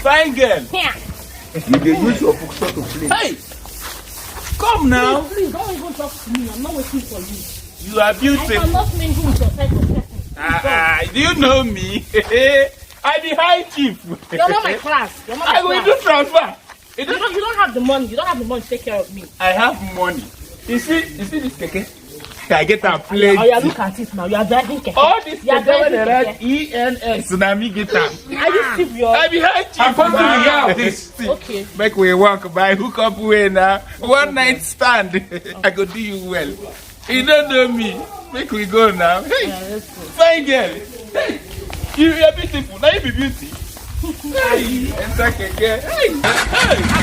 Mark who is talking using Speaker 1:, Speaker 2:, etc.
Speaker 1: Fine girl.
Speaker 2: Yeah.
Speaker 3: You dey use your bookshop to play.
Speaker 1: Hey! Come now.
Speaker 2: Please don't even talk to me. I'm not waiting for you.
Speaker 1: You are
Speaker 2: I
Speaker 1: beautiful.
Speaker 2: cannot mingle with your type of person.
Speaker 1: Do you know me? I be high chief.
Speaker 2: You're not my class. You're not my
Speaker 1: I will
Speaker 2: class.
Speaker 1: do transfer.
Speaker 2: You don't have the money. You don't have the money to take care of me.
Speaker 1: I have money. You see this keke? I get a plate.
Speaker 2: Oh, yeah, look at it now. You are driving keke.
Speaker 1: All this
Speaker 2: You are
Speaker 1: keke when they
Speaker 2: driving
Speaker 1: write
Speaker 2: keke.
Speaker 1: ENS. Na me get am.
Speaker 2: Are you serious?
Speaker 1: I be high chief.
Speaker 3: I'm supposed to be here of this.
Speaker 2: Okay.
Speaker 1: Make we walk by hook up way now. One night stand. I go do you well. You don't know me. Make we go now. Hey,
Speaker 2: Yeah, let's go.
Speaker 1: fine girl. Hey, you are beautiful. Now you be beauty. Hey, enter keke. Hey, hey.